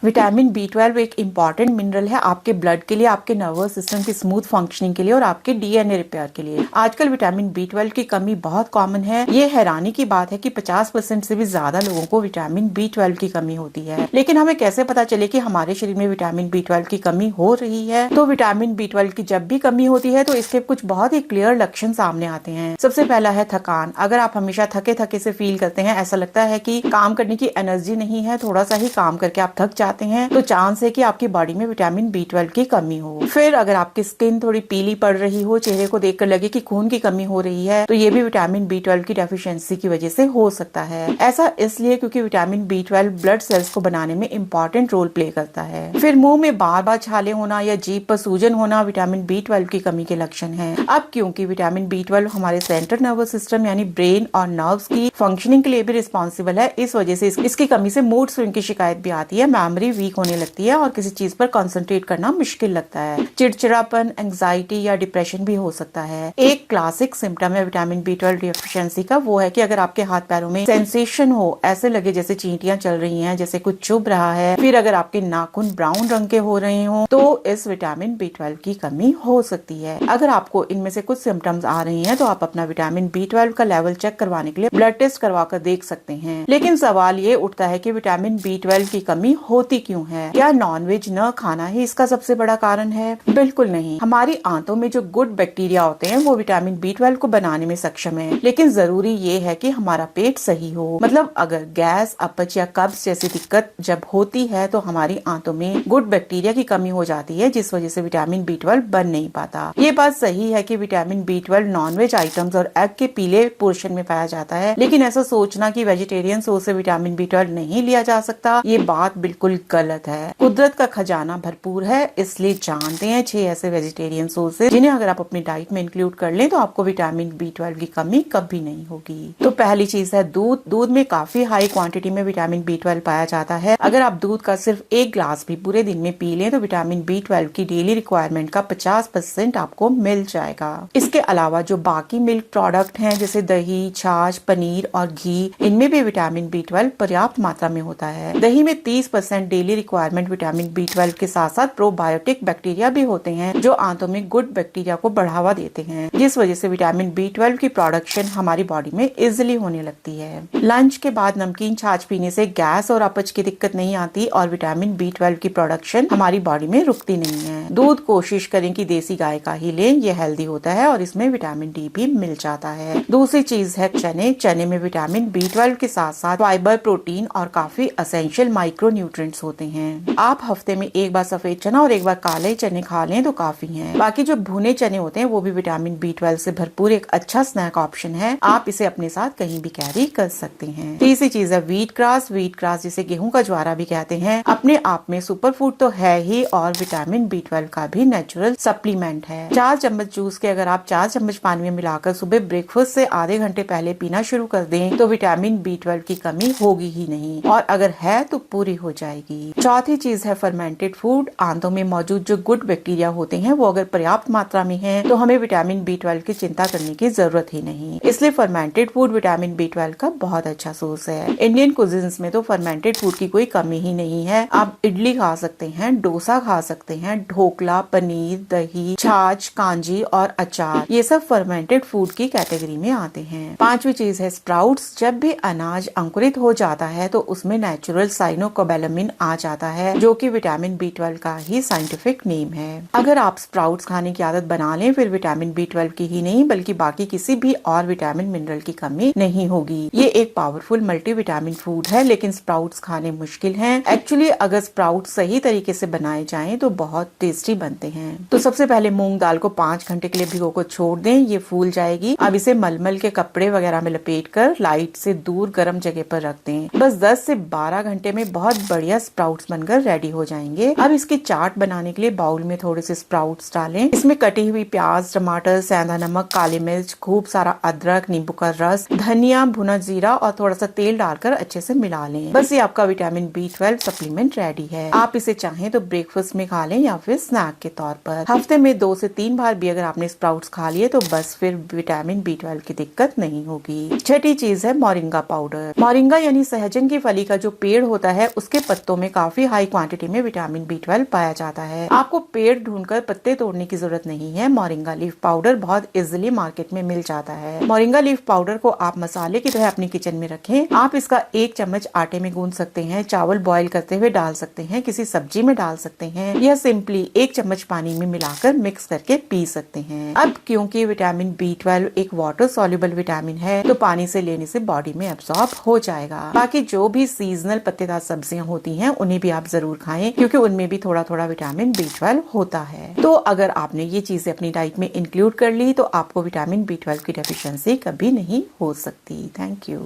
Vitamin B12 एक important mineral है आपके ब्लड के लिए, आपके नर्वस सिस्टम की स्मूथ फंक्शनिंग के लिए और आपके DNA रिपेयर के लिए। आजकल विटामिन B12 की कमी बहुत कॉमन है। ये हैरानी की बात है कि 50% से भी ज्यादा लोगों को विटामिन B12 की कमी होती है। लेकिन हमें कैसे पता चले कि हमारे शरीर में विटामिन B12 की कमी हो रही है? तो विटामिन B12 की जब भी कमी होती है तो इसके कुछ बहुत ही क्लियर लक्षण सामने आते हैं। सबसे पहला है थकान। अगर आप हमेशा थके थके से फील करते हैं, ऐसा लगता है कि काम करने की एनर्जी नहीं है, थोड़ा सा ही काम करके आप थक जाते हैं, तो चांस है कि आपकी बॉडी में विटामिन B12 की कमी हो। फिर अगर आपकी स्किन थोड़ी पीली पड़ रही हो, चेहरे को देखकर लगे कि खून की कमी हो रही है, तो ये भी विटामिन B12 की डेफिशिएंसी की वजह से हो सकता है। ऐसा इसलिए क्योंकि विटामिन B12 ब्लड सेल्स को बनाने में इंपॉर्टेंट रोल प्ले करता है। फिर मुंह में बार बार छाले होना या जीभ पर सूजन होना विटामिन B12 की कमी के लक्षण है। अब क्योंकि विटामिन B12 हमारे सेंट्रल नर्वस सिस्टम यानी ब्रेन और नर्व्स की फंक्शनिंग के लिए भी रिस्पॉन्सिबल है, इस वजह से इसकी कमी से मूड स्विंग की शिकायत भी आती है, मेमोरी वीक होने लगती है और किसी चीज पर कंसंट्रेट करना मुश्किल लगता है। चिड़चिड़ापन, एंजाइटी या डिप्रेशन भी हो सकता है। एक क्लासिक सिम्टम है विटामिन B12 डिफिशिएंसी का, वो है कि अगर आपके हाथ पैरों में सेंसेशन हो, ऐसे लगे जैसे चींटियां चल रही हैं, जैसे कुछ चुभ रहा है, फिर अगर आपके नाखून ब्राउन रंग के हो रहे हो, तो इस विटामिन B12 की कमी हो सकती है। अगर आपको इनमें से कुछ सिम्टम्स आ रही हैं, तो आप अपना विटामिन B12 का लेवल चेक करवाने के लिए ब्लड टेस्ट करवा कर देख सकते हैं। लेकिन सवाल ये उठता है कि विटामिन B12 की कमी होती क्यों है? क्या नॉनवेज न खाना ही इसका सबसे बड़ा कारण है? बिल्कुल नहीं। हमारी आंतों में जो गुड बैक्टीरिया होते हैं वो विटामिन B12 को बनाने में सक्षम है, लेकिन जरूरी ये है कि हमारा पेट सही हो। मतलब अगर गैस, अपच या कब्ज जैसी दिक्कत जब होती है तो हमारी आंतों में गुड बैक्टीरिया की कमी हो जाती है, जिस वजह से विटामिन B12 बन नहीं पाता। ये बात सही है कि विटामिन B12 नॉनवेज आइटम्स और एग के पीले पोर्शन में पाया जाता है, लेकिन ऐसा सोचना कि वेजिटेरियन सोर्स से विटामिन B12 नहीं लिया जा सकता, ये बात बिल्कुल गलत है। कुदरत का खजाना भरपूर है, इसलिए जानते हैं 6 ऐसे वेजिटेरियन सोर्सेज जिन्हें अगर आप अपनी डाइट में इंक्लूड कर लें तो आपको विटामिन B12 की कमी कभी नहीं होगी। तो पहली चीज है दूध। दूध में काफी हाई क्वांटिटी में विटामिन B12 पाया जाता है। अगर आप दूध का सिर्फ 1 ग्लास भी पूरे दिन में पी लें तो विटामिन B12 की डेली रिक्वायरमेंट का 50% आपको मिल जाएगा। इसके अलावा जो बाकी मिल्क प्रोडक्ट हैं जैसे दही, छाछ, पनीर और घी, इनमें भी विटामिन B12 पर्याप्त मात्रा में होता है। दही में 30% डेली रिक्वायरमेंट विटामिन B12 के साथ साथ प्रोबायोटिक बैक्टीरिया भी होते हैं जो आंतों में गुड बैक्टीरिया को बढ़ावा देते हैं, जिस वजह से विटामिन B12 की प्रोडक्शन हमारी बॉडी में इजिली होने लगती है। लंच के बाद नमकीन छाछ पीने से गैस और अपच की दिक्कत नहीं आती और विटामिन B12 की प्रोडक्शन हमारी बॉडी में रुकती नहीं है। दूध कोशिश करें कि देसी गाय का ही लें, ये हेल्दी होता है और इसमें विटामिन D भी मिल जाता है। दूसरी चीज है चने। चने में विटामिन B12 के साथ साथ फाइबर, प्रोटीन और काफी एसेंशियल माइक्रो न्यूट्रिएंट्स होते हैं। आप हफ्ते में एक बार सफेद चना और एक बार काले चने खा लें तो काफी हैं। बाकी जो भुने चने होते हैं वो भी विटामिन B12 से भरपूर एक अच्छा स्नैक ऑप्शन है, आप इसे अपने साथ कहीं भी कैरी कर सकते हैं। तीसरी चीज है व्हीट ग्रास। व्हीट ग्रास जिसे गेहूं का ज्वारा भी कहते हैं, अपने आप में सुपर फूड तो है ही और विटामिन B12 का भी नेचुरल सप्लीमेंट है। 4 चम्मच जूस के अगर आप 4 चम्मच पानी में मिलाकर सुबह ब्रेकफास्ट से आधे घंटे पहले पीना शुरू कर दें तो विटामिन B12 की कमी होगी ही नहीं, और अगर है तो पूरी हो जाएगी। चौथी चीज है फर्मेंटेड फूड। आंतों में मौजूद जो गुड बैक्टीरिया होते हैं वो अगर पर्याप्त मात्रा में है तो हमें विटामिन B12 की चिंता करने की जरूरत ही नहीं। इसलिए फर्मेंटेड फूड विटामिन B12 का बहुत अच्छा सोर्स है। इंडियन कुजिन्स में तो फर्मेंटेड फूड की कोई कमी ही नहीं है। आप इडली खा सकते हैं, डोसा खा सकते हैं, ढोकला, पनीर, दही, छाछ, कांजी और अचार, ये सब फर्मेंटेड फूड की कैटेगरी में आते हैं। पांचवी चीज है स्प्राउट्स। जब भी अनाज अंकुरित हो जाता है तो उसमें नेचुरल साइनोकोबैलामिन आ जाता है, जो कि विटामिन B12 का ही साइंटिफिक नेम है। अगर आप स्प्राउट्स खाने की आदत बना लें फिर विटामिन B12 की ही नहीं बल्कि बाकी किसी भी और विटामिन मिनरल की कमी नहीं होगी। ये एक पावरफुल मल्टीविटामिन फूड है, लेकिन स्प्राउट्स खाने मुश्किल हैं। एक्चुअली अगर स्प्राउट्स सही तरीके से बनाए जाएं तो बहुत टेस्टी बनते हैं। तो सबसे पहले मूंग दाल को 5 घंटे के लिए भिगो कर छोड़ दें, ये फूल जाएगी। अब इसे मलमल के कपड़े वगैरह में लपेटकर लाइट से दूर गर्म जगह पर रख दें। बस 10 से 12 घंटे में बहुत बढ़िया स्प्राउट्स बनकर रेडी हो जाएंगे। अब इसकी चाट बनाने के लिए बाउल में थोड़े से स्प्राउट्स डालें। इसमें कटी हुई प्याज, टमाटर, सेंधा नमक, काली मिर्च, खूब सारा अदरक, नींबू का रस, धनिया, भुना जीरा और थोड़ा सा तेल डालकर अच्छे से मिला लें। बस ये आपका विटामिन B12 सप्लीमेंट रेडी है। आप इसे चाहें तो ब्रेकफास्ट में खा लें या फिर स्नैक के तौर पर। हफ्ते में 2 से 3 बार भी अगर आपने स्प्राउट्स खा लिए तो बस फिर विटामिन B12 की दिक्कत नहीं होगी। छठी चीज है मोरिंगा पाउडर। मोरिंगा यानी सहजन की फली का जो पेड़ होता है उसके पत्तों पत्तों में काफी हाई क्वांटिटी में विटामिन B12 पाया जाता है। आपको पेड़ ढूंढकर पत्ते तोड़ने की जरूरत नहीं है। मोरिंगा लीफ पाउडर बहुत इजिली मार्केट में मिल जाता है। मोरिंगा लीफ पाउडर को आप मसाले की तरह अपनी किचन में रखें। आप इसका 1 चम्मच आटे में गूंद सकते हैं, चावल बॉईल करते हुए डाल सकते हैं, किसी सब्जी में डाल सकते हैं, या सिंपली 1 चम्मच पानी में मिलाकर मिक्स करके पी सकते हैं। अब क्योंकि विटामिन B12 एक वाटर सॉल्युबल विटामिन है, तो पानी से लेने से बॉडी में एब्सॉर्ब हो जाएगा। बाकी जो भी सीजनल पत्तेदार सब्जियां होती हैं उन्हें भी आप जरूर खाएं, क्योंकि उनमें भी थोड़ा थोड़ा विटामिन B12 होता है। तो अगर आपने ये चीजें अपनी डाइट में इंक्लूड कर ली तो आपको विटामिन B12 की डेफिशिएंसी कभी नहीं हो सकती। Thank you.